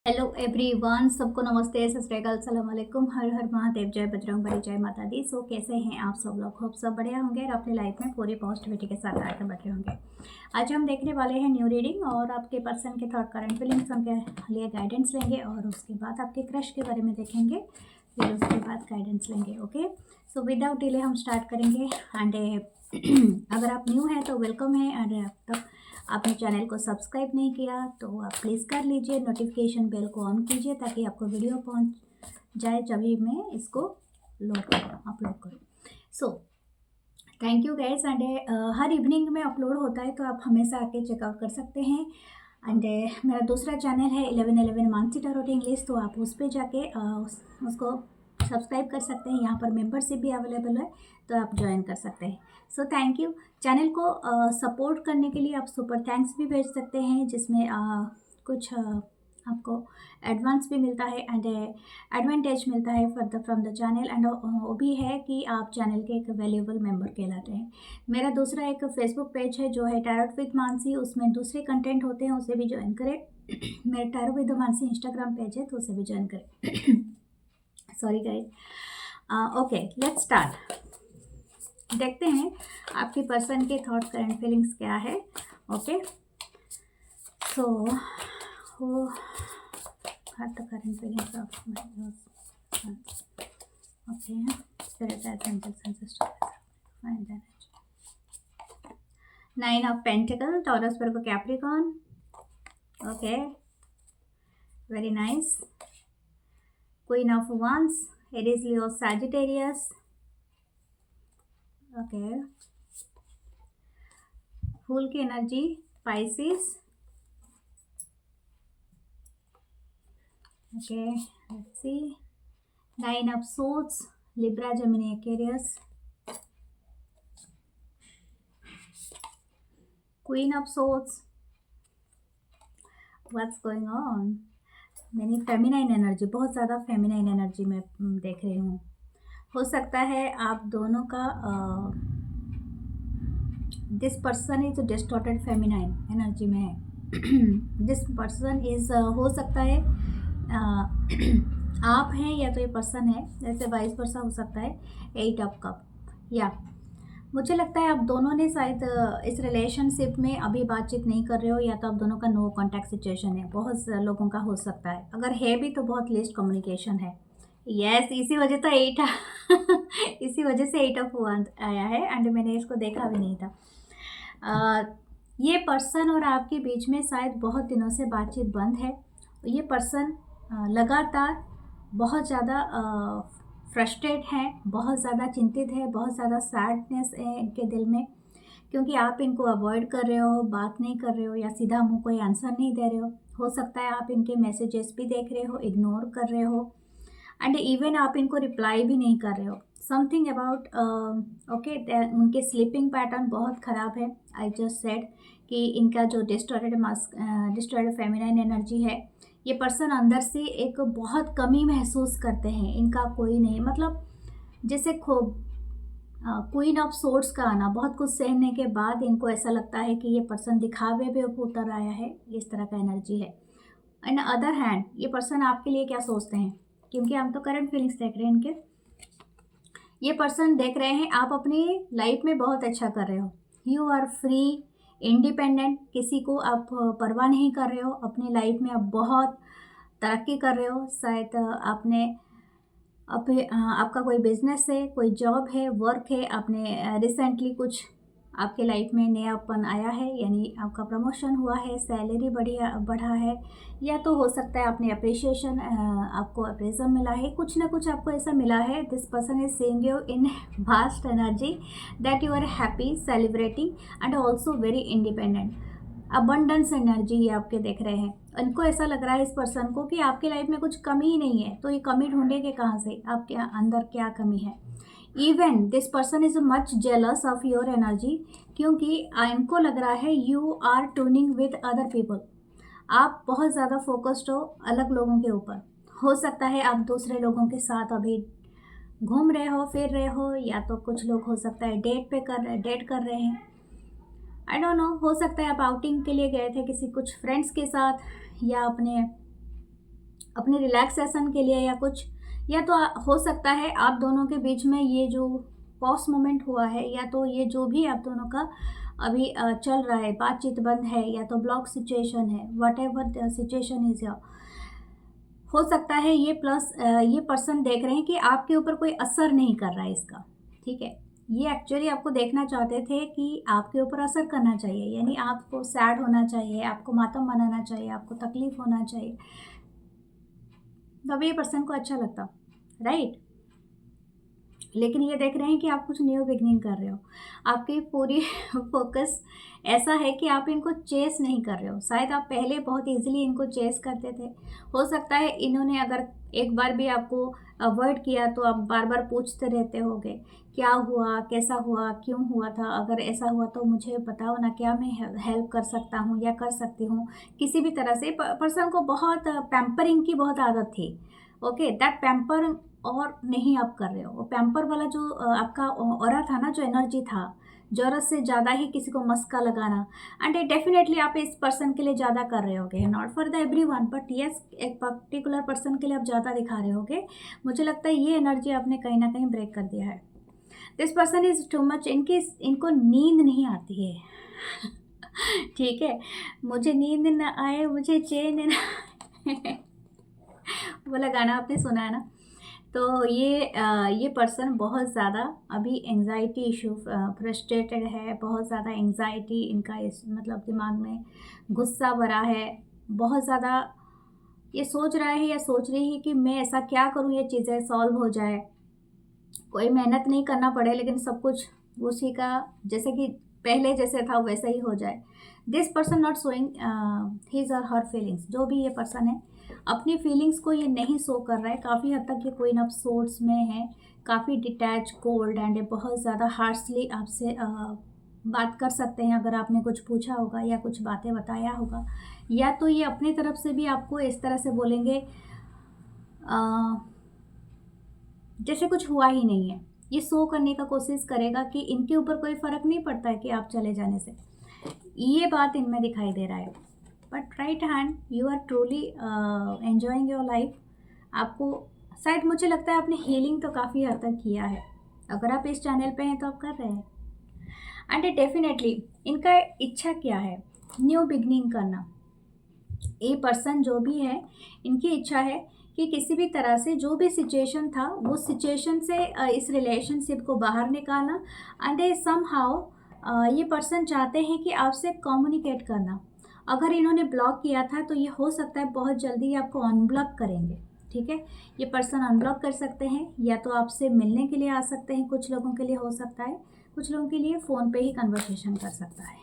Hello everyone, सबको नमस्ते, सत श्री अकाल, सलाम अलैकुम, हर हर महादेव, जय बजरंग बली, जय माता दी। सो कैसे हैं आप सब लोग? खूब सब बढ़िया होंगे और अपनी लाइफ में पूरी पॉजिटिविटी के साथ आगे बढ़ रहे होंगे। आज हम देखने वाले हैं न्यू रीडिंग और आपके पर्सन के थॉट करंट फीलिंग्स, उनके लिए गाइडेंस लेंगे और उसके बाद आपके क्रश के बारे में देखेंगे, फिर उसके बाद गाइडेंस लेंगे। ओके, सो विदाउट डिले हम स्टार्ट करेंगे। एंड अगर आप न्यू हैं तो वेलकम है, एंड अब तक आपने चैनल को सब्सक्राइब नहीं किया तो आप प्लीज़ कर लीजिए, नोटिफिकेशन बेल को ऑन कीजिए ताकि आपको वीडियो पहुंच जाए जब भी मैं इसको अपलोड करूँ। सो thank you guys. And her evening में अपलोड होता है तो आप हमेशा आके चेकआउट कर सकते हैं। एंड मेरा दूसरा चैनल है 1111 मानसी टैरोट इंग्लिश, तो आप उस पर जाके उसको सब्सक्राइब कर सकते हैं। यहाँ पर मेंबरशिप भी अवेलेबल है, तो आप ज्वाइन कर सकते हैं। सो थैंक यू। चैनल को सपोर्ट करने के लिए आप सुपर थैंक्स भी भेज सकते हैं, जिसमें कुछ आपको एडवांस भी मिलता है एंड एडवांटेज मिलता है फ्रॉम द चैनल। एंड वो भी है कि आप चैनल के एक वैल्यूएबल मेंबर कहलाते हैं। मेरा दूसरा एक फेसबुक पेज है जो है टैरोट विद मानसी, उसमें दूसरे कंटेंट होते हैं, उसे भी ज्वाइन करें। मेरा tarot with Mansi Instagram page है, तो उसे भी ज्वाइन करें। Sorry guys. Okay, let's start. देखते हैं आपके पर्सन के थॉट करंट फीलिंग्स क्या है। ओके, सो वो the current feelings of my okay, spirit angels and sisters find that nine of pentacle, Taurus, Virgo, Capricorn. Okay, very nice. Queen of wands, Aries, Leo, Sagittarius. Okay, फूल की energy, Pisces. Okay, let's see. Nine of swords, Libra, Gemini, Aquarius. Queen of swords. What's going on? मैंने feminine energy, बहुत ज़्यादा feminine energy में देख रही हूँ। हो सकता है आप दोनों का this person is distorted feminine energy में है। दिस पर्सन इज हो सकता है आप हैं या तो ये पर्सन है, जैसे वाइस वर्सा हो सकता है। 8 ऑफ कप, या मुझे लगता है आप दोनों ने शायद इस रिलेशनशिप में अभी बातचीत नहीं कर रहे हो, या तो आप दोनों का नो कॉन्टैक्ट सिचुएशन है। बहुत लोगों का हो सकता है, अगर है भी तो बहुत लिस्ट कम्युनिकेशन है। यस, इसी वजह तो 8 इसी वजह से 8 ऑफ वन आया है, एंड मैंने इसको देखा भी नहीं था। ये पर्सन और आपके बीच में शायद बहुत दिनों से बातचीत बंद है। ये पर्सन लगातार बहुत ज़्यादा फ्रस्ट्रेट हैं, बहुत ज़्यादा चिंतित है, बहुत ज़्यादा सैडनेस है इनके दिल में, क्योंकि आप इनको अवॉइड कर रहे हो, बात नहीं कर रहे हो, या सीधा मुंह कोई आंसर नहीं दे रहे हो सकता है आप इनके मैसेजेस भी देख रहे हो, इग्नोर कर रहे हो, एंड इवन आप इनको रिप्लाई भी नहीं कर रहे हो। समथिंग अबाउट ओके, उनके स्लीपिंग पैटर्न बहुत ख़राब है। आई जस्ट सेड कि इनका जो डिस्टॉर्टेड फेमिनाइन एनर्जी है, ये पर्सन अंदर से एक बहुत कमी महसूस करते हैं, इनका कोई नहीं, मतलब जैसे क्वीन ऑफ सोर्ड्स का आना, बहुत कुछ सहने के बाद इनको ऐसा लगता है कि ये पर्सन दिखावे पे उतर आया है, इस तरह का एनर्जी है। एंड अदर हैंड, ये पर्सन आपके लिए क्या सोचते हैं, क्योंकि हम तो करंट फीलिंग्स देख रहे हैं इनके। ये पर्सन देख रहे हैं आप अपनी लाइफ में बहुत अच्छा कर रहे हो, यू आर फ्री, इंडिपेंडेंट, किसी को आप परवाह नहीं कर रहे हो, अपनी लाइफ में आप बहुत तरक्की कर रहे हो। शायद आपका कोई बिजनेस है, कोई जॉब है, वर्क है, आपने रिसेंटली कुछ आपके लाइफ में नयापन आया है, यानी आपका प्रमोशन हुआ है, सैलरी बढ़ा है, या तो हो सकता है आपने अप्रिशिएशन, आपको अप्रेजल मिला है, कुछ ना कुछ आपको ऐसा मिला है। This person is saying you in vast energy that you are happy, celebrating and also very independent. Abundance energy ये आपके देख रहे हैं। इनको ऐसा लग रहा है इस पर्सन को कि आपकी लाइफ में कुछ कमी ही नहीं है, तो ये कमी ढूंढेंगे कहाँ से, आपके अंदर क्या कमी है। Even this person is much jealous of your energy, क्योंकि इनको लग रहा है you are tuning with other people. आप बहुत ज़्यादा फोकस्ड हो अलग लोगों के ऊपर। हो सकता है आप दूसरे लोगों के साथ अभी घूम रहे हो, फिर रहे हो, या तो कुछ लोग हो सकता है डेट कर रहे हैं। आई डोंट नो, हो सकता है आप आउटिंग के लिए गए थे किसी कुछ फ्रेंड्स के साथ, या अपने अपने रिलैक्सेशन के लिए या कुछ, या तो हो सकता है आप दोनों के बीच में ये जो पॉज मोमेंट हुआ है, या तो ये जो भी आप दोनों का अभी चल रहा है, बातचीत बंद है या तो ब्लॉक सिचुएशन है, what ever the situation is, हो सकता है ये प्लस ये पर्सन देख रहे हैं कि आपके ऊपर कोई असर नहीं कर रहा है इसका, ठीक है। ये एक्चुअली आपको देखना चाहते थे कि आपके ऊपर असर करना चाहिए, यानी आपको सैड होना चाहिए, आपको मातम मनाना चाहिए, आपको तकलीफ होना चाहिए, तभी ये पर्सन को अच्छा लगता, राइट। लेकिन ये देख रहे हैं कि आप कुछ न्यू बिगनिंग कर रहे हो, आपकी पूरी फोकस ऐसा है कि आप इनको चेस नहीं कर रहे हो। शायद आप पहले बहुत इजीली इनको चेस करते थे, हो सकता है इन्होंने अगर एक बार भी आपको अवॉइड किया तो आप बार बार पूछते रहते होगे क्या हुआ, कैसा हुआ, क्यों हुआ था, अगर ऐसा हुआ तो मुझे बताओ ना, क्या मैं हेल्प कर सकता हूँ या कर सकती हूँ। किसी भी तरह से पर्सन को बहुत पैम्परिंग की बहुत आदत थी, ओके। दैट पैम्पर और नहीं आप कर रहे हो, वो पैम्पर वाला जो आपका ऑरा था ना, जो एनर्जी था, ज़रूरत से ज़्यादा ही किसी को मस्का लगाना, एंड डेफिनेटली आप इस पर्सन के लिए ज़्यादा कर रहे होगे, not for the everyone but yes, एक पर्टिकुलर पर्सन के लिए आप ज़्यादा दिखा रहे होगे। मुझे लगता है ये एनर्जी आपने कहीं ना कहीं ब्रेक कर दिया है। This person is too much, इनको नींद नहीं आती है ठीक है, मुझे नींद न आए, मुझे चैन न वाला गाना आपने सुना है ना। तो ये पर्सन बहुत ज़्यादा अभी एंजाइटी इशू, फ्रस्ट्रेटेड है, बहुत ज़्यादा एंजाइटी इनका इस मतलब दिमाग में गुस्सा भरा है, बहुत ज़्यादा ये सोच रहा है या सोच रही है कि मैं ऐसा क्या करूं ये चीज़ें सॉल्व हो जाए, कोई मेहनत नहीं करना पड़े, लेकिन सब कुछ उसी का जैसे कि पहले जैसे था वैसा ही हो जाए। This person not showing his और हर फीलिंग्स, जो भी ये पर्सन है अपनी फीलिंग्स को ये नहीं शो कर रहा है। काफ़ी हद तक ये कोई ना सोर्स में है, काफ़ी डिटैच, कोल्ड एंड बहुत ज़्यादा हार्शली आपसे बात कर सकते हैं अगर आपने कुछ पूछा होगा या कुछ बातें बताया होगा, या तो ये अपनी तरफ से भी आपको इस तरह से बोलेंगे जैसे कुछ हुआ ही नहीं है। ये शो करने का कोशिश करेगा कि इनके ऊपर कोई फ़र्क नहीं पड़ता है कि आप चले जाने से, ये बात इनमें दिखाई दे रहा है। But right hand, you are truly enjoying your life. आपको शायद, मुझे लगता है आपने हीलिंग तो काफ़ी हद तक किया है, अगर आप इस चैनल पे हैं तो आप कर रहे हैं। एंड डेफिनेटली इनका इच्छा क्या है, न्यू बिगनिंग करना। ये पर्सन जो भी है, इनकी इच्छा है कि किसी भी तरह से जो भी सिचुएशन था वो सिचुएशन से इस रिलेशनशिप को बाहर निकालना, एंड समहाउ ये पर्सन चाहते हैं कि आपसे कम्युनिकेट करना। अगर इन्होंने ब्लॉक किया था तो ये हो सकता है बहुत जल्दी ही आपको अनब्लॉक करेंगे, ठीक है। ये पर्सन अनब्लॉक कर सकते हैं, या तो आपसे मिलने के लिए आ सकते हैं, कुछ लोगों के लिए हो सकता है, कुछ लोगों के लिए फ़ोन पे ही कन्वर्सेशन कर सकता है,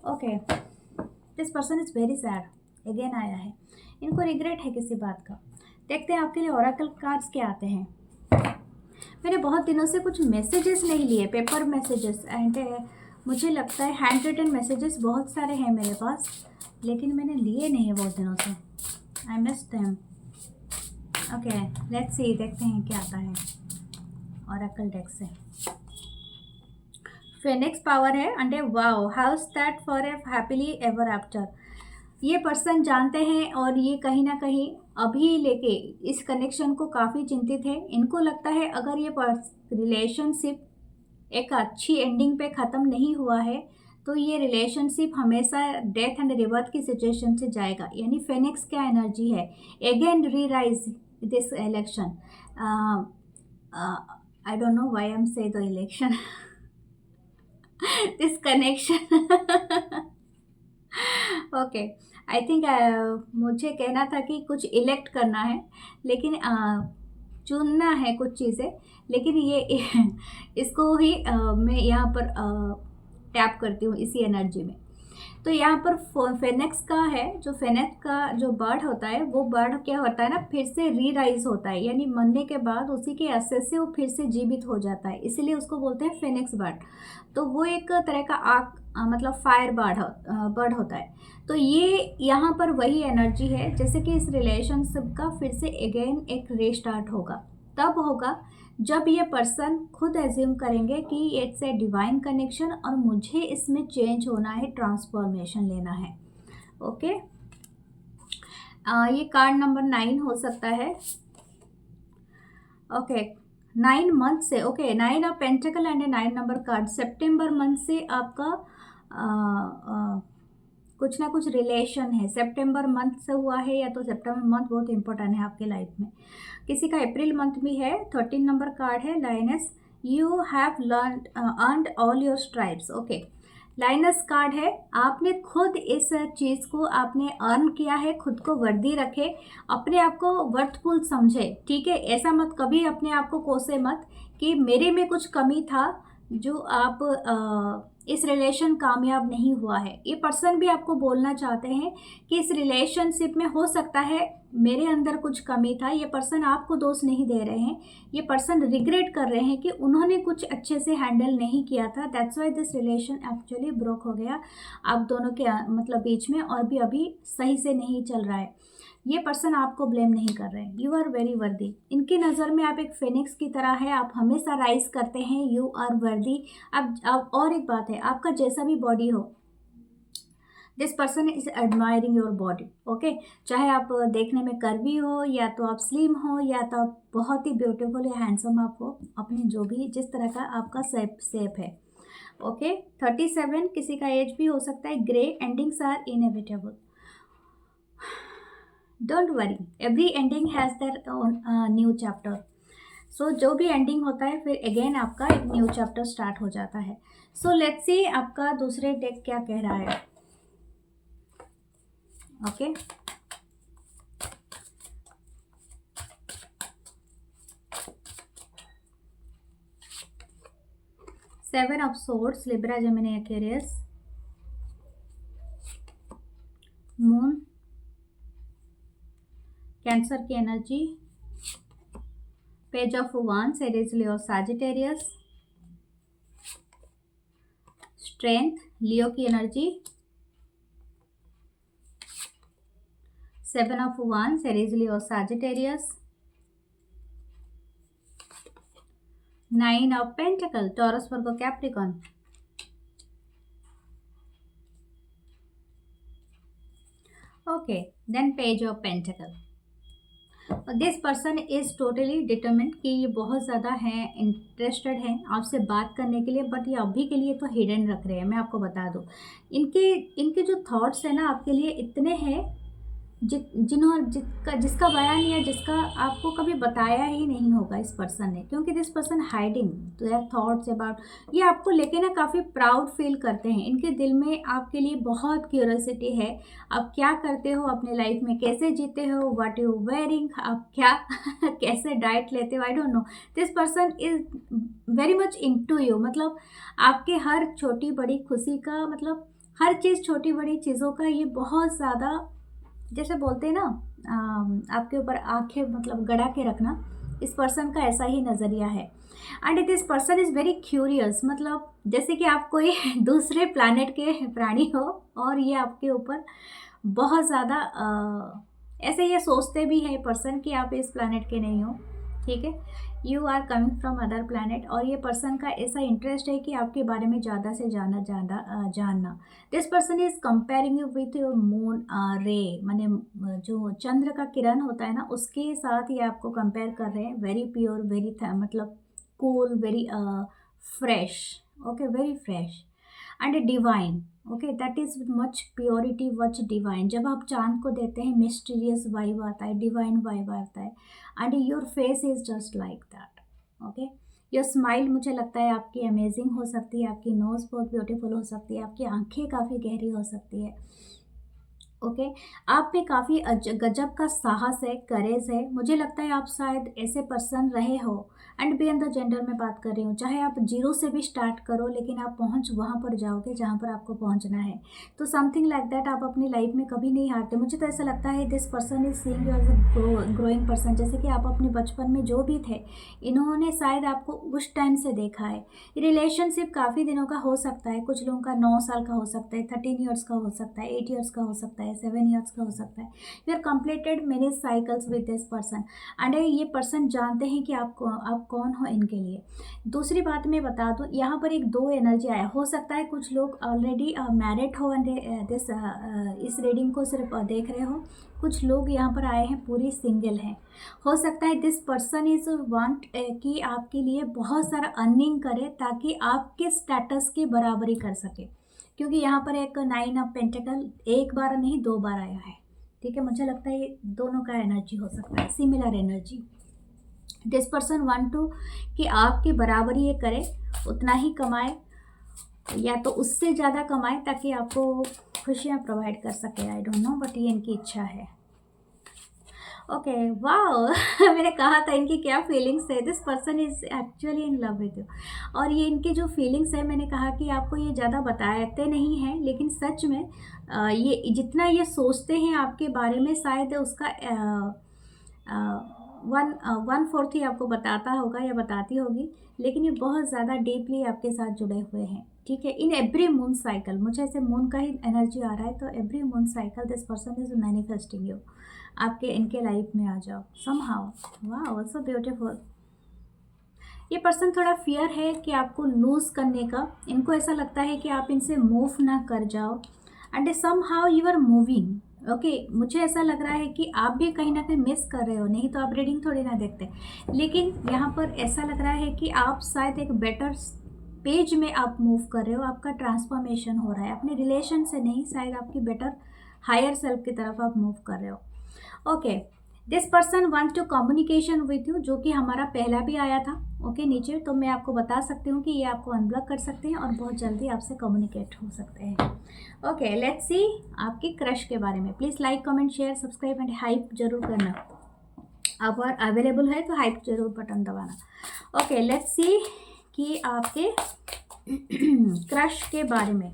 okay. This person is very sad, again आया है, इनको रिग्रेट है किसी बात का। देखते हैं आपके लिए ओरेकल कार्ड्स क्या आते हैं। मैंने बहुत दिनों से कुछ मैसेजेस नहीं लिए, पेपर मैसेजेस, एंड मुझे लगता है हैंड रिटन मैसेजेस बहुत सारे हैं मेरे पास, लेकिन मैंने लिए नहीं है बहुत दिनों से, I miss them. Okay, let's सी, देखते हैं क्या आता है ओरेकल डेक से। फेनिक्स पावर है, and wow, house that for a happily ever after. ये पर्सन जानते हैं और ये कहीं ना कहीं अभी लेके इस कनेक्शन को काफ़ी चिंतित है। इनको लगता है अगर ये रिलेशनशिप एक अच्छी एंडिंग पे ख़त्म नहीं हुआ है तो ये रिलेशनशिप हमेशा डेथ एंड रिबर्थ की सिचुएशन से जाएगा। यानी फेनिक्स क्या एनर्जी है, again re rise this election, I don't know why I am say the election this connection okay, I think मुझे कहना था कि कुछ इलेक्ट करना है, लेकिन चुनना है कुछ चीज़ें, लेकिन ये इसको ही मैं यहाँ पर टैप करती हूँ इसी एनर्जी में। तो यहाँ पर फेनिक्स का है, जो फेनिक्स का जो बर्ड होता है, वो बर्ड क्या होता है ना, फिर से री राइज होता है, यानी मरने के बाद उसी के एसेस से वो फिर से जीवित हो जाता है, इसीलिए उसको बोलते हैं फेनिक्स बर्ड। तो वो एक तरह का आग मतलब फायर बर्ड होता है। तो ये यहाँ पर वही एनर्जी है जैसे कि इस रिलेशनशिप का फिर से अगेन एक रीस्टार्ट होगा। तब होगा जब ये पर्सन खुद एज्यूम करेंगे कि इट्स ए डिवाइन कनेक्शन और मुझे इसमें चेंज होना है, ट्रांसफॉर्मेशन लेना है, ओके। ये कार्ड नंबर 9 हो सकता है। ओके, 9 मंथ से, okay, 9 of pentacle and 9 number card. September month से आपका कुछ ना कुछ रिलेशन है, सितंबर मंथ से हुआ है, या तो सितंबर मंथ बहुत इंपॉर्टेंट है आपके लाइफ में। किसी का अप्रैल मंथ भी है। 13 नंबर कार्ड है लाइनस। You have learned earned all your stripes. Okay, लाइनस कार्ड है, आपने खुद इस चीज़ को आपने अर्न किया है, खुद को वर्दी रखे, अपने आप को वर्थफुल समझे, ठीक है। ऐसा मत कभी अपने आप को कोसे मत कि मेरे में कुछ कमी था जो आप इस रिलेशन कामयाब नहीं हुआ है। ये पर्सन भी आपको बोलना चाहते हैं कि इस रिलेशनशिप में हो सकता है मेरे अंदर कुछ कमी था। ये पर्सन आपको दोष नहीं दे रहे हैं, ये पर्सन रिग्रेट कर रहे हैं कि उन्होंने कुछ अच्छे से हैंडल नहीं किया था। That's why this relation actually broke हो गया आप दोनों के मतलब बीच में, और भी अभी सही से नहीं चल रहा है। ये पर्सन आपको ब्लेम नहीं कर रहे हैं। यू आर वेरी वर्दी। इनकी नज़र में आप एक फिनिक्स की तरह है, आप हमेशा राइज करते हैं। You are worthy. अब और एक बात है, आपका जैसा भी बॉडी हो, this person is admiring your body. Okay, चाहे आप देखने में कर्वी हो, या तो आप स्लिम हो, या तो आप बहुत ही ब्यूटीफुल या हैंडसम आप हो, अपने जो भी जिस तरह का आपका शेप है। ओके, 37 किसी का एज भी हो सकता है। Grey endings are inevitable. Don't worry, every ending has their own new chapter. So जो भी एंडिंग होता है फिर अगेन आपका एक न्यू चैप्टर स्टार्ट हो जाता है। सो लेट्स सी आपका दूसरे डेक क्या कह रहा है। Okay, seven of swords, Libra, Gemini, Aquarius, moon, Cancer की energy, page of wands, Aries, Leo, Sagittarius, strength, Leo की energy, seven of wands, Aries, Leo, Sagittarius, 9 of pentacle, Taurus, Virgo, Capricorn. Okay, then page of pentacle. This person is totally determined कि ये बहुत ज़्यादा हैं, interested हैं आपसे बात करने के लिए, बट ये अभी के लिए तो हिडन रख रहे हैं। मैं आपको बता दूं, इनके जो थॉट्स हैं ना आपके लिए इतने हैं जिसका बयान या जिसका आपको कभी बताया ही नहीं होगा इस पर्सन ने, क्योंकि this person hiding their thoughts about, ये आपको लेके ना काफ़ी प्राउड फील करते हैं। इनके दिल में आपके लिए बहुत क्यूरियोसिटी है, आप क्या करते हो अपने लाइफ में, कैसे जीते हो, व्हाट यू वेयरिंग, आप क्या कैसे डाइट लेते हो, आई don't no. This person is very much into you, मतलब आपके हर छोटी बड़ी खुशी का, मतलब हर चीज़, छोटी बड़ी चीज़ों का ये बहुत ज़्यादा, जैसे बोलते हैं ना आपके ऊपर आंखें मतलब गड़ा के रखना, इस पर्सन का ऐसा ही नज़रिया है। And this person is very curious, मतलब जैसे कि आप कोई दूसरे प्लैनेट के प्राणी हो और ये आपके ऊपर बहुत ज़्यादा ऐसे ये सोचते भी है पर्सन कि आप इस प्लैनेट के नहीं हो, ठीक है, you are coming from other planet. और ये पर्सन का ऐसा इंटरेस्ट है कि आपके बारे में ज़्यादा से जानना। This person is comparing you with your moon रे, माने जो चंद्र का किरण होता है ना, उसके साथ ये आपको कंपेयर कर रहे हैं। वेरी प्योर, वेरी मतलब cool, very fresh, okay, very fresh and divine. Okay, that is much purity, much divine. जब आप चांद को देते हैं मिस्टीरियस वाइब आता है, डिवाइन वाइब आता है, and your face is just like that. Okay, your smile मुझे लगता है आपकी अमेजिंग हो सकती है, आपकी नोज़ बहुत ब्यूटीफुल हो सकती है, आपकी आंखें काफ़ी गहरी हो सकती है। ओके, आप पे काफ़ी गजब का साहस है, करेज है। मुझे लगता है आप शायद ऐसे पर्सन रहे हो, and be in the gender में बात कर रही हूँ, चाहे आप जीरो से भी स्टार्ट करो लेकिन आप पहुँच वहाँ पर जाओगे जहाँ पर आपको पहुँचना है। तो समथिंग लाइक दैट, आप अपनी लाइफ में कभी नहीं हारते। मुझे तो ऐसा लगता है this person is seeing you as a growing person, जैसे कि आप अपने बचपन में जो भी थे, इन्होंने शायद आपको उस टाइम से देखा है। रिलेशनशिप काफ़ी दिनों का हो सकता है, कुछ लोगों का 9 साल का हो सकता है, 13 ईयर्स का हो सकता है, 8 ईयर्स का हो सकता है, है, 7 ईयर्स का हो सकता है। You are completed many cycles with this person and ये पर्सन जानते हैं कि आप कौन हो इनके लिए। दूसरी बात मैं बता दूँ, यहाँ पर एक 2 एनर्जी आया, हो सकता है कुछ लोग ऑलरेडी मैरिड हो एंड दिस इस रीडिंग को सिर्फ देख रहे हो, कुछ लोग यहाँ पर आए हैं पूरी सिंगल हैं। हो सकता है दिस पर्सन इज़ वांट कि आपके लिए बहुत सारा अर्निंग करे ताकि आपके स्टेटस की बराबरी कर सके, क्योंकि यहाँ पर एक 9 ऑफ पेंटिकल एक बार नहीं 2 बार आया है। ठीक है, मुझे लगता है ये दोनों का एनर्जी हो सकता है, similar energy. This person want to कि आपके बराबरी ये करे, उतना ही कमाए या तो उससे ज़्यादा कमाए ताकि आपको खुशियाँ प्रोवाइड कर सके। आई डोंट नो, बट ये इनकी इच्छा है। ओके, वाह मैंने कहा था इनकी क्या फीलिंग्स है। This person is actually in love with you, और ये इनकी जो फीलिंग्स है, मैंने कहा कि आपको ये ज़्यादा बताते नहीं हैं, लेकिन सच में ये जितना ये सोचते हैं आपके बारे में, शायद उसका 1/4 ही आपको बताता होगा या बताती होगी, लेकिन ये बहुत ज़्यादा डीपली आपके साथ जुड़े हुए हैं। ठीक है, इन एवरी मून साइकिल, मुझे ऐसे मून का ही एनर्जी आ रहा है, तो every moon cycle this person is manifesting you, आपके इनके लाइफ में आ जाओ समहाउ। वाह, सो ब्यूटीफुल। ये पर्सन थोड़ा फियर है कि आपको लूज़ करने का, इनको ऐसा लगता है कि आप इनसे मूव ना कर जाओ and somehow you are moving. Okay, मुझे ऐसा लग रहा है कि आप भी कहीं ना कहीं मिस कर रहे हो, नहीं तो आप रीडिंग थोड़ी ना देखते, लेकिन यहाँ पर ऐसा लग रहा है कि आप शायद एक बेटर पेज में आप मूव कर रहे हो, आपका ट्रांसफॉर्मेशन हो रहा है अपने रिलेशन से नहीं, शायद आपकी बेटर हायर सेल्फ की तरफ आप मूव कर रहे हो। Okay, this person want to communication with you, जो कि हमारा पहला भी आया था। ओके, नीचे तो मैं आपको बता सकती हूँ कि ये आपको अनब्लॉक कर सकते हैं और बहुत जल्दी आपसे कम्युनिकेट हो सकते हैं। ओके, लेट्स सी आपकी क्रश के बारे में। Please like, comment, share, subscribe and hype जरूर करना। अब और अवेलेबल है तो हाइप जरूर बटन दबाना। ओके, लेट्स सी कि आपके क्रश के बारे में।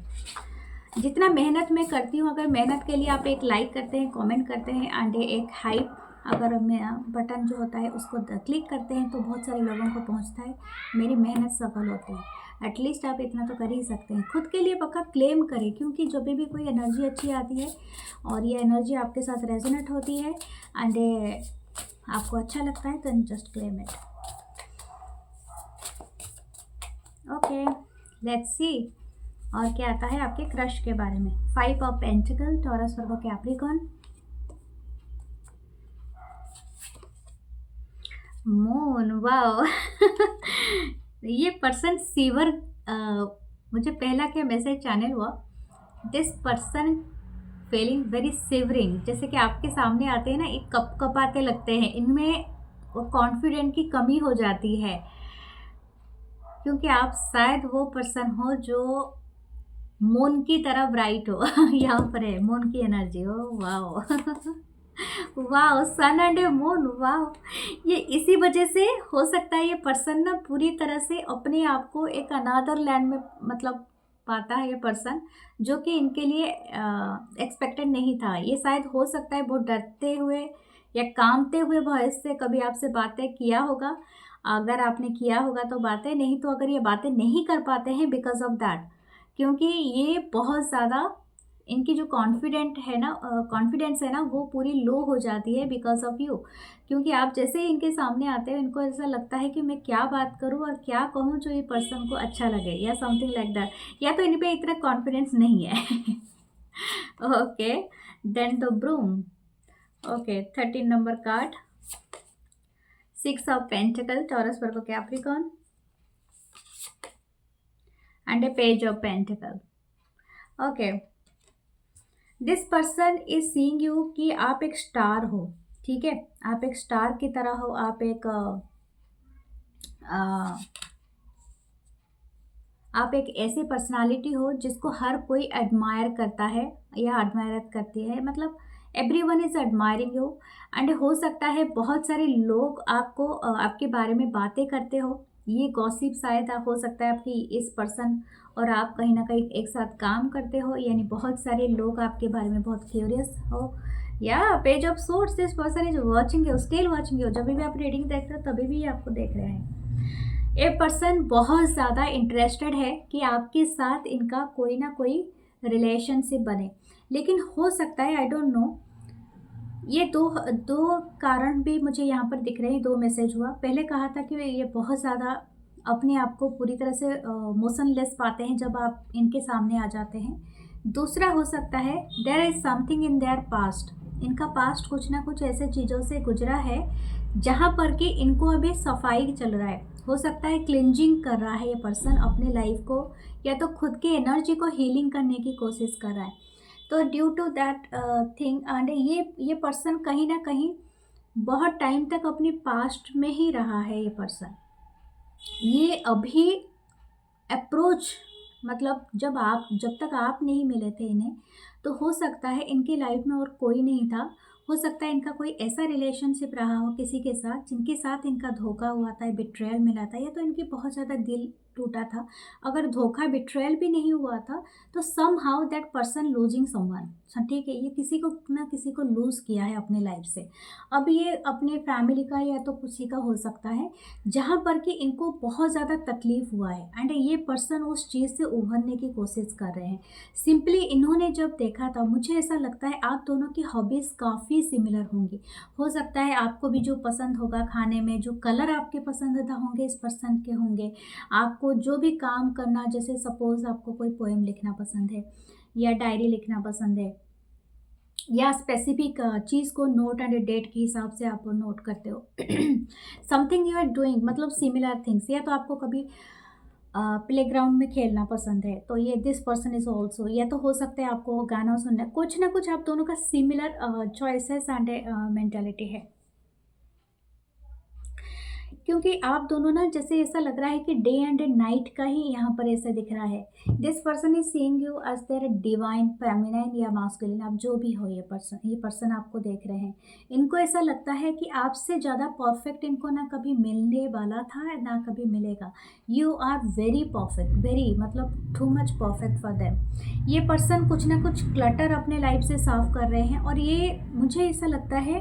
जितना मेहनत मैं करती हूँ, अगर मेहनत के लिए आप एक लाइक करते हैं, कमेंट करते हैं एंड एक हाइप अगर मैं बटन जो होता है उसको क्लिक करते हैं, तो बहुत सारे लोगों को पहुँचता है, मेरी मेहनत सफल होती है। एटलीस्ट आप इतना तो कर ही सकते हैं। खुद के लिए पक्का क्लेम करें, क्योंकि जब भी कोई एनर्जी अच्छी आती है और ये एनर्जी आपके साथ रेजोनेट होती है एंड आपको अच्छा लगता है, तो just claim it. Okay, let's सी और क्या आता है आपके क्रश के बारे में। 5 of pentacle, Taurus, Virgo, Capricorn, moon. Wow ये पर्सन सीवर, मुझे पहला क्या मैसेज चैनल हुआ, this person feeling very shivering, जैसे कि आपके सामने आते हैं ना, एक कप कपाते लगते हैं, इनमें वो कॉन्फिडेंट की कमी हो जाती है, क्योंकि आप शायद वो पर्सन हो जो मून की तरह ब्राइट हो यहाँ पर है मून की energy. Oh wow wow, sun and moon, wow. ये इसी वजह से हो सकता है ये पर्सन ना पूरी तरह से अपने आप को एक अनादर लैंड में मतलब पाता है, ये पर्सन जो कि इनके लिए एक्सपेक्टेड नहीं था। ये शायद हो सकता है बहुत डरते हुए या कांपते हुए वॉइस से कभी आपसे बातें किया होगा, अगर आपने किया होगा तो बातें, नहीं तो अगर ये बातें नहीं कर पाते हैं बिकॉज ऑफ दैट, क्योंकि ये बहुत ज़्यादा इनकी जो कॉन्फिडेंस है ना वो पूरी लो हो जाती है बिकॉज ऑफ यू, क्योंकि आप जैसे ही इनके सामने आते हो इनको ऐसा लगता है कि मैं क्या बात करूं और क्या कहूं जो ये पर्सन को अच्छा लगे या समथिंग लाइक दैट, या तो इन पे इतना कॉन्फिडेंस नहीं है okay, then the broom. Okay, 13 number card, 6 of pentacle, Taurus, Virgo, Capricorn and a page of pentacle. Okay, this person is seeing you कि आप एक स्टार हो। ठीक है, आप एक स्टार की तरह हो, आप एक ऐसी पर्सनालिटी हो जिसको हर कोई एडमायर करता है या एडमायर करती है, मतलब everyone is admiring you and हो सकता है बहुत सारे लोग आपको आपके बारे में बातें करते हो। ये गॉसिप शायद हो सकता है आपकी इस पर्सन और आप कहीं ना कहीं एक साथ काम करते हो, यानी बहुत सारे लोग आपके बारे में बहुत क्यूरियस हो। या page of source, this person is watching you, still watching you. जब भी आप रीडिंग देख रहे हो तभी भी आपको देख रहे हैं। ये पर्सन बहुत ज़्यादा इंटरेस्टेड है कि आपके साथ इनका कोई ना कोई रिलेशनशिप बने, लेकिन हो सकता है, आई डोंट नो, ये दो दो कारण भी मुझे यहाँ पर दिख रहे हैं, दो मैसेज हुआ। पहले कहा था कि ये बहुत ज़्यादा अपने आप को पूरी तरह से मोशनलेस पाते हैं जब आप इनके सामने आ जाते हैं। दूसरा हो सकता है there is something in their past, इनका पास्ट कुछ ना कुछ ऐसे चीज़ों से गुजरा है जहाँ पर कि इनको अभी सफाई चल रहा है। हो सकता है क्लिनजिंग कर रहा है ये पर्सन अपने लाइफ को, या तो खुद की एनर्जी को हीलिंग करने की कोशिश कर रहा है। तो due to that thing, and ये पर्सन कहीं ना कहीं बहुत टाइम तक अपनी पास्ट में ही रहा है। ये पर्सन ये अभी अप्रोच, मतलब जब तक आप नहीं मिले थे इन्हें, तो हो सकता है इनकी लाइफ में और कोई नहीं था। हो सकता है इनका कोई ऐसा रिलेशनशिप रहा हो किसी के साथ जिनके साथ इनका धोखा हुआ था, बिट्रेयल मिला था, या तो इनकी बहुत ज़्यादा दिल टूटा था। अगर धोखा बिट्रेयल भी नहीं हुआ था तो somehow that person losing someone, ठीक है, ये किसी को ना किसी को लूज़ किया है अपने लाइफ से। अब ये अपने फैमिली का या तो किसी का हो सकता है जहाँ पर कि इनको बहुत ज़्यादा तकलीफ़ हुआ है, एंड ये पर्सन उस चीज़ से उभरने की कोशिश कर रहे हैं। सिंपली इन्होंने जब देखा था, मुझे ऐसा लगता है आप दोनों की हॉबीज़ काफ़ी सिमिलर होंगी। हो सकता है आपको भी जो पसंद होगा खाने में, जो कलर आपके पसंदीदा होंगे इस पर्सन के होंगे। आपको जो भी काम करना, जैसे सपोज़ आपको कोई पोएम लिखना पसंद है या डायरी लिखना पसंद है, या स्पेसिफिक चीज़ को नोट एंड डेट के हिसाब से आप नोट करते हो। समथिंग यू आर डूइंग, मतलब सिमिलर थिंग्स। या तो आपको कभी प्लेग्राउंड में खेलना पसंद है, तो ये दिस पर्सन इज ऑल्सो। या तो हो सकता है आपको गाना सुनना, कुछ ना कुछ आप दोनों का सिमिलर चॉइसेस एंड मेंटालिटी है। क्योंकि आप दोनों ना, जैसे ऐसा लग रहा है कि डे एंड नाइट का ही यहाँ पर ऐसा दिख रहा है। This person is seeing you as their divine feminine या मास्कुलिन, आप जो भी हो, ये पर्सन आपको देख रहे हैं। इनको ऐसा लगता है कि आपसे ज़्यादा परफेक्ट इनको ना कभी मिलने वाला था ना कभी मिलेगा। You are very perfect, very, मतलब too much perfect for them. ये पर्सन कुछ ना कुछ क्लटर अपने लाइफ से साफ कर रहे हैं, और ये मुझे ऐसा लगता है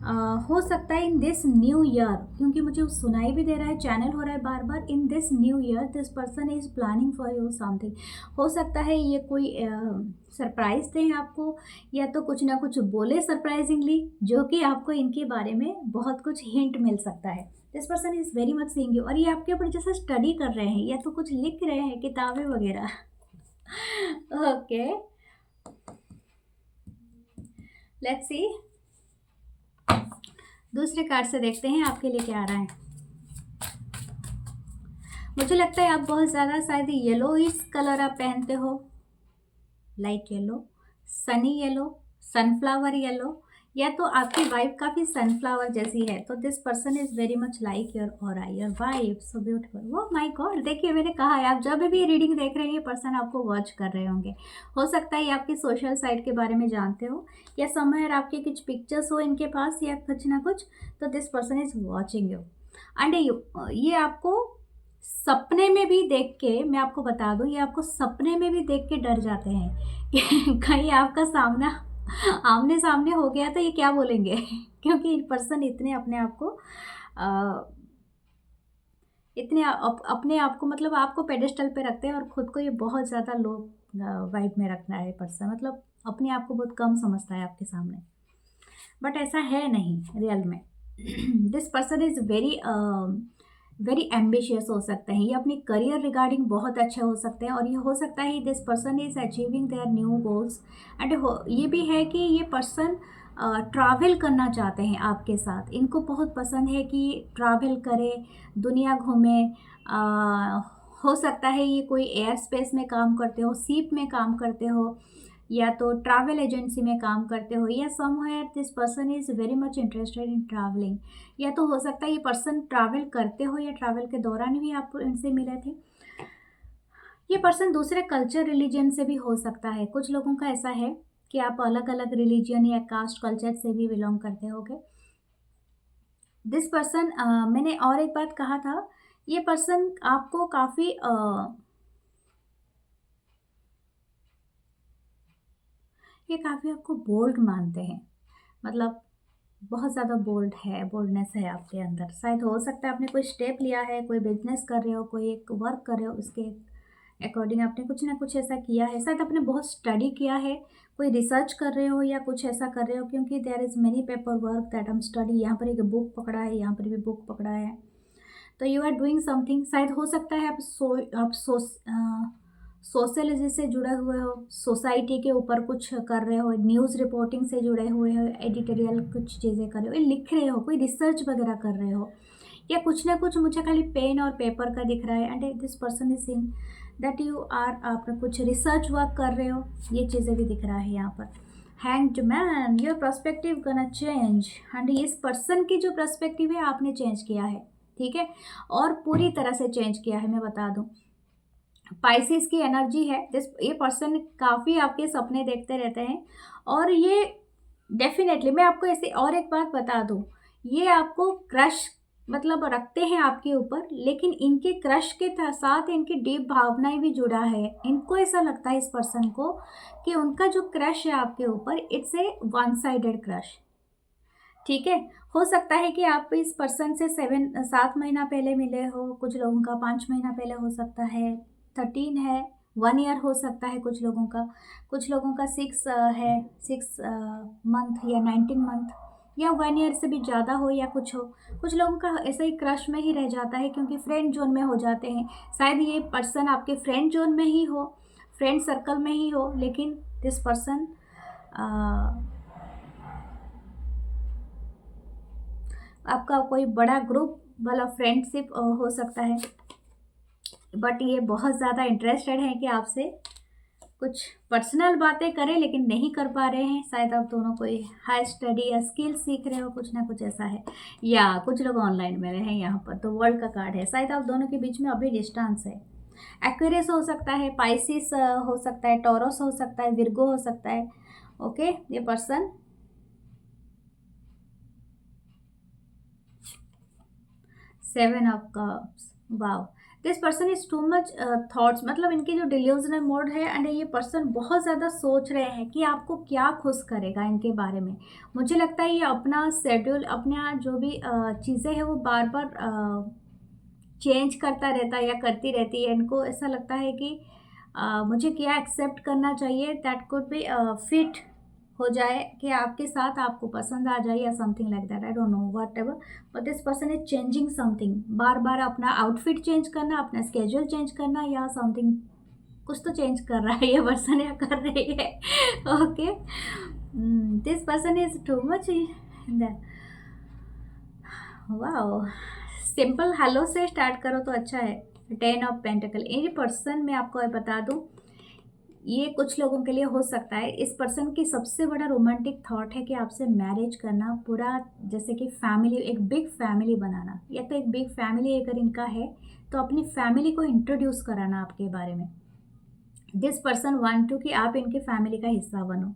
हो सकता है इन दिस न्यू ईयर, क्योंकि मुझे सुनाई भी दे रहा है, चैनल हो रहा है बार बार, in this new year this person is planning for you something. हो सकता है ये कोई सरप्राइज दें आपको, या तो कुछ ना कुछ बोले सरप्राइजिंगली, जो कि आपको इनके बारे में बहुत कुछ हिंट मिल सकता है। This person is very much seeing you, और ये आपके ऊपर जैसे स्टडी कर रहे हैं या तो कुछ लिख रहे हैं, किताबें वगैरह। ओके, लेट्स सी, दूसरे कार्ड से देखते हैं आपके लिए क्या आ रहा है। मुझे लगता है आप बहुत ज़्यादा शायद येलो इस कलर आप पहनते हो, light yellow, Sunny yellow, sunflower yellow, या तो आपकी वाइफ काफ़ी सनफ्लावर जैसी है। तो this person is very much like your aura, your wife so beautiful. वो माय गॉड, देखिए मैंने कहा है, आप जब भी रीडिंग देख रहे हैं ये पर्सन आपको वॉच कर रहे होंगे। हो सकता है ये आपकी सोशल साइट के बारे में जानते हो, या समवेयर आपके कुछ पिक्चर्स हो इनके पास या कुछ ना कुछ। तो this person is watching you, and ये आपको सपने में भी देख के, मैं आपको बता दूं, ये आपको सपने में भी देख के डर जाते हैं कि कहीं आपका सामना आमने सामने हो गया तो ये क्या बोलेंगे। क्योंकि पर्सन इतने अपने आप को अपने आप को, मतलब आपको पेडेस्टल पे रखते हैं, और खुद को ये बहुत ज़्यादा लो वाइब में रखना है पर्सन, मतलब अपने आप को बहुत कम समझता है आपके सामने, बट ऐसा है नहीं रियल में। This person is very ambitious हो सकते हैं, ये अपनी करियर रिगार्डिंग बहुत अच्छे हो सकते हैं, और ये हो सकता है this person is achieving their new goals, and ये भी है कि ये पर्सन ट्रैवल करना चाहते हैं आपके साथ। इनको बहुत पसंद है कि ट्रैवल करे, दुनिया घूमे। हो सकता है ये कोई एयर स्पेस में काम करते हो, शिप में काम करते हो, या तो ट्रैवल एजेंसी में काम करते हो, या somewhere this person is very much interested in travelling. या तो हो सकता है ये पर्सन ट्रैवल करते हो, या ट्रैवल के दौरान भी आप इनसे मिले थे। ये पर्सन दूसरे कल्चर रिलीजन से भी हो सकता है। कुछ लोगों का ऐसा है कि आप अलग अलग रिलीजन या कास्ट कल्चर से भी बिलोंग करते होगे। दिस पर्सन, मैंने और एक बात कहा था, ये पर्सन आपको काफ़ी ये काफ़ी आपको बोल्ड मानते हैं, मतलब बहुत ज़्यादा बोल्डनेस है आपके अंदर। शायद हो सकता है आपने कोई स्टेप लिया है, कोई बिजनेस कर रहे हो, कोई एक वर्क कर रहे हो, उसके अकॉर्डिंग आपने कुछ ना कुछ ऐसा किया है, शायद आपने बहुत स्टडी किया है, कोई रिसर्च कर रहे हो या कुछ ऐसा कर रहे हो, क्योंकि there is many paper work that हम स्टडी। यहाँ पर एक बुक पकड़ा है, यहाँ पर भी बुक पकड़ा है, तो यू आर डूइंग समथिंग। शायद हो सकता है आप सोशलिज्म से जुड़े हुए हो, सोसाइटी के ऊपर कुछ कर रहे हो, न्यूज़ रिपोर्टिंग से जुड़े हुए हो, एडिटोरियल कुछ चीज़ें कर रहे हो, लिख रहे हो, कोई रिसर्च वगैरह कर रहे हो, या कुछ ना कुछ मुझे खाली पेन और पेपर का दिख रहा है। And this person is seeing that you are, आप कुछ रिसर्च वर्क कर रहे हो, ये चीज़ें भी दिख रहा है यहाँ पर। हैंग्ड मैन, योर पर्सपेक्टिव गना चेंज। एंड इस पर्सन की जो पर्सपेक्टिव है आपने चेंज किया है, ठीक है, और पूरी तरह से चेंज किया है, मैं बता दूं। पाइसेस की एनर्जी है, ये पर्सन काफ़ी आपके सपने देखते रहते हैं, और ये डेफिनेटली, मैं आपको ऐसे और एक बात बता दूं, ये आपको क्रश मतलब रखते हैं आपके ऊपर, लेकिन इनके क्रश के साथ इनकी डीप भावनाएं भी जुड़ा है। इनको ऐसा लगता है इस पर्सन को कि उनका जो क्रश है आपके ऊपर, it's a one sided crush, ठीक है। हो सकता है कि आप इस पर्सन से 7 महीना पहले मिले हो, कुछ लोगों का 5 महीना पहले हो सकता है, 13 है, 1 ईयर हो सकता है कुछ लोगों का 6 है, 6 मंथ या 19 मंथ, या 1 ईयर से भी ज़्यादा हो या कुछ हो। कुछ लोगों का ऐसा ही क्रश में ही रह जाता है, क्योंकि फ्रेंड जोन में हो जाते हैं। शायद ये पर्सन आपके फ्रेंड जोन में ही हो, फ्रेंड सर्कल में ही हो, लेकिन दिस पर्सन आपका कोई बड़ा ग्रुप वाला फ्रेंडशिप हो सकता है, बट ये बहुत ज़्यादा इंटरेस्टेड है कि आपसे कुछ पर्सनल बातें करें, लेकिन नहीं कर पा रहे हैं। शायद आप दोनों कोई हाई स्टडी या स्किल सीख रहे हो, कुछ ना कुछ ऐसा है, या कुछ लोग ऑनलाइन में रहे हैं। यहाँ पर तो वर्ल्ड का कार्ड है, शायद आप दोनों के बीच में अभी डिस्टेंस है। एक्वेरियस हो सकता है, पाइसिस हो सकता है, टॉरस हो सकता है, विर्गो हो सकता है, ओके। ये person 7 of cups, wow, this person is too much thoughts, मतलब इनकी जो डिल्यूजनल मोड है, एंड ये पर्सन बहुत ज़्यादा सोच रहे हैं कि आपको क्या खुश करेगा इनके बारे में। मुझे लगता है ये अपना शेड्यूल, अपना जो भी चीज़ें हैं वो बार बार चेंज करता रहता है या करती रहती है। इनको ऐसा लगता है कि मुझे क्या एक्सेप्ट करना चाहिए, दैट कुड बी फिट हो जाए, कि आपके साथ आपको पसंद आ जाए, या something like that, I don't know whatever, but this person is changing something. बार बार अपना आउटफिट चेंज करना, अपना स्केड्यूल चेंज करना, या समथिंग कुछ तो चेंज कर रहा है ये पर्सन, या कर रही है, okay. This person is too much wow. Simple hello से स्टार्ट करो तो अच्छा है। 10 ऑफ पेंटिकल, ये पर्सन मैं आपको बता दूं, ये कुछ लोगों के लिए हो सकता है। इस पर्सन की सबसे बड़ा रोमांटिक थॉट है कि आपसे मैरिज करना, पूरा जैसे कि फैमिली, एक बिग फैमिली बनाना, या तो एक बिग फैमिली अगर इनका है तो अपनी फैमिली को इंट्रोड्यूस कराना आपके बारे में। दिस पर्सन वांट टू कि आप इनके फैमिली का हिस्सा बनो,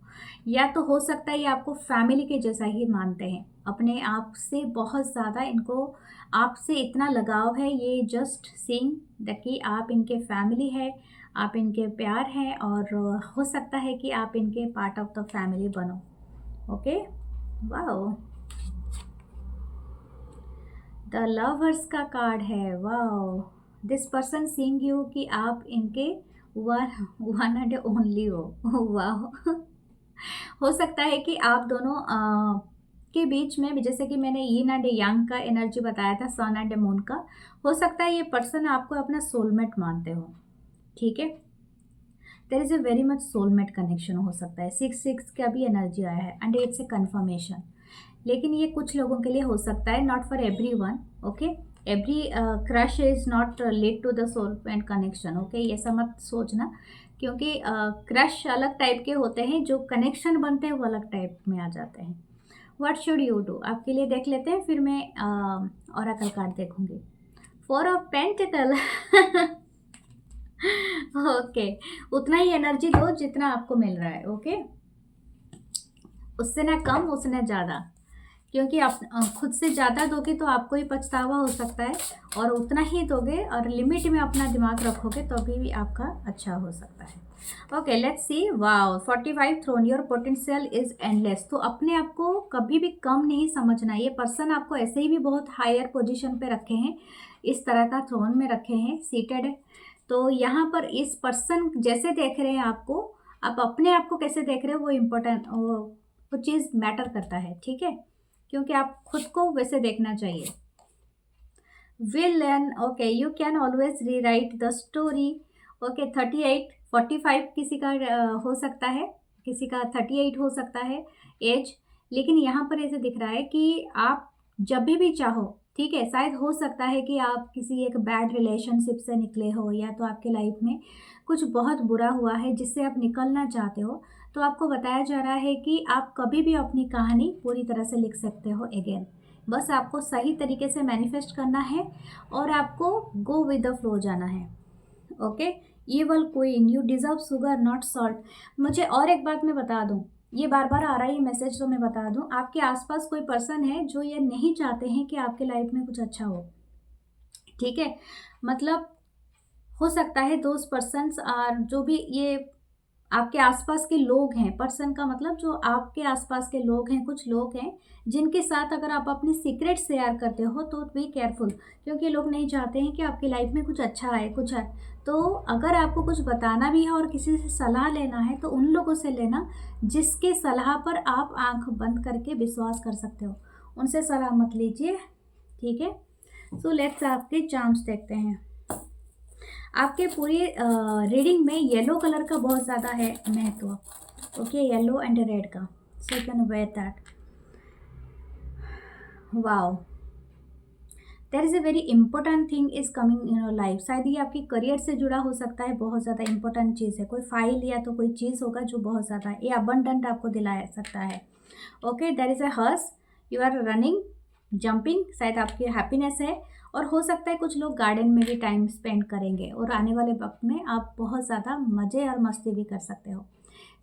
या तो हो सकता है ये आपको फैमिली के जैसा ही मानते हैं, अपने आप से बहुत ज़्यादा इनको आपसे इतना लगाव है। ये जस्ट सीइंग द कि आप इनके फैमिली है, आप इनके प्यार हैं, और हो सकता है कि आप इनके पार्ट ऑफ द फैमिली बनो, ओके। वाओ, द लवर्स का कार्ड है, wow. This person seeing you कि आप इनके वन एंड ओनली हो, वाह। हो सकता है कि आप दोनों के बीच में भी, जैसे कि मैंने यीन एंड यांग का एनर्जी बताया था, सन एंड मून का, हो सकता है ये पर्सन आपको अपना सोलमेट मानते हो, ठीक है। There is a very much soulmate connection हो सकता है। 6 का भी एनर्जी आया है, एंड इट्स ए कन्फर्मेशन, लेकिन ये कुछ लोगों के लिए हो सकता है, not for every one, okay. Every crush is not lead to the soulmate connection, okay, ये सब मत सोचना, क्योंकि क्रश अलग टाइप के होते हैं, जो कनेक्शन बनते हैं वो अलग टाइप में आ जाते हैं। व्हाट शुड यू डू, आपके लिए देख लेते हैं, फिर मैं ओरेकल कार्ड देखूंगी। 4 ऑफ पेंटिकल, ओके, उतना ही एनर्जी दो जितना आपको मिल रहा है, ओके, उससे ना कम उससे ना ज़्यादा, क्योंकि आप खुद से ज़्यादा दोगे तो आपको ही पछतावा हो सकता है, और उतना ही दोगे और लिमिट में अपना दिमाग रखोगे तो भी आपका अच्छा हो सकता है। Okay, let's see, wow, 45 throne, your potential is endless. तो अपने आप को कभी भी कम नहीं समझना। ये पर्सन आपको ऐसे ही भी बहुत हायर पोजीशन पे रखे हैं, इस तरह का थ्रोन में रखे हैं, सीटेड है, तो यहाँ पर इस पर्सन जैसे देख रहे हैं आपको, आप अपने आप को कैसे देख रहे हो वो इम्पोर्टेंट, वो चीज़ मैटर करता है, ठीक है, क्योंकि आप खुद को वैसे देखना चाहिए। Will learn, okay, you can always rewrite the story, okay. 38 45 किसी का हो सकता है, किसी का 38 हो सकता है एज, लेकिन यहाँ पर ऐसे दिख रहा है कि आप जब भी चाहो, ठीक है, शायद हो सकता है कि आप किसी एक बैड रिलेशनशिप से निकले हो, या तो आपके लाइफ में कुछ बहुत बुरा हुआ है जिससे आप निकलना चाहते हो, तो आपको बताया जा रहा है कि आप कभी भी अपनी कहानी पूरी तरह से लिख सकते हो अगेन। बस आपको सही तरीके से मैनिफेस्ट करना है और आपको गो विद द फ्लो जाना है, okay. Evil queen, you deserve sugar not salt. मुझे और एक बात मैं बता दूं, ये बार बार आ रहा है ये मैसेज, तो मैं बता दूं, आपके आसपास कोई पर्सन है जो ये नहीं चाहते हैं कि आपके लाइफ में कुछ अच्छा हो, ठीक है। मतलब हो सकता है दोस्त पर्सन्स और जो भी ये आपके आसपास के लोग हैं, पर्सन का मतलब जो आपके आसपास के लोग हैं, कुछ लोग हैं जिनके साथ अगर आप अपनी सीक्रेट शेयर करते हो तो बी केयरफुल, क्योंकि लोग नहीं चाहते हैं कि आपकी लाइफ में कुछ अच्छा आए, कुछ है। तो अगर आपको कुछ बताना भी है और किसी से सलाह लेना है तो उन लोगों से लेना जिसके सलाह पर आप आंख बंद करके विश्वास कर सकते हो, उनसे सलाह मत लीजिए, ठीक है। सो लेट्स आपके चार्म्स देखते हैं। आपके पूरी रीडिंग में येलो कलर का बहुत ज़्यादा है महत्व, ओके, येलो एंड रेड का। So can wear that, wow, there is a very important thing is coming in your life. शायद ये आपकी करियर से जुड़ा हो सकता है, बहुत ज़्यादा इंपॉर्टेंट चीज़ है, कोई फाइल या तो कोई चीज़ होगा जो बहुत ज़्यादा ये अबंडेंट आपको दिला सकता है, okay. There is a horse, you are running, jumping, शायद आपकी हैप्पीनेस है, और हो सकता है कुछ लोग गार्डन में भी टाइम स्पेंड करेंगे, और आने वाले वक्त में आप बहुत ज़्यादा मज़े और मस्ती भी कर सकते हो।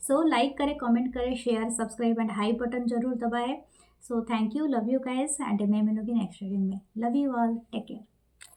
सो लाइक करें, कमेंट करें, share, subscribe and high button जरूर दबाएं। So thank you, love you guys, and मैं मिलूंगी नेक्स्ट रीडिंग में। Love you all, take care.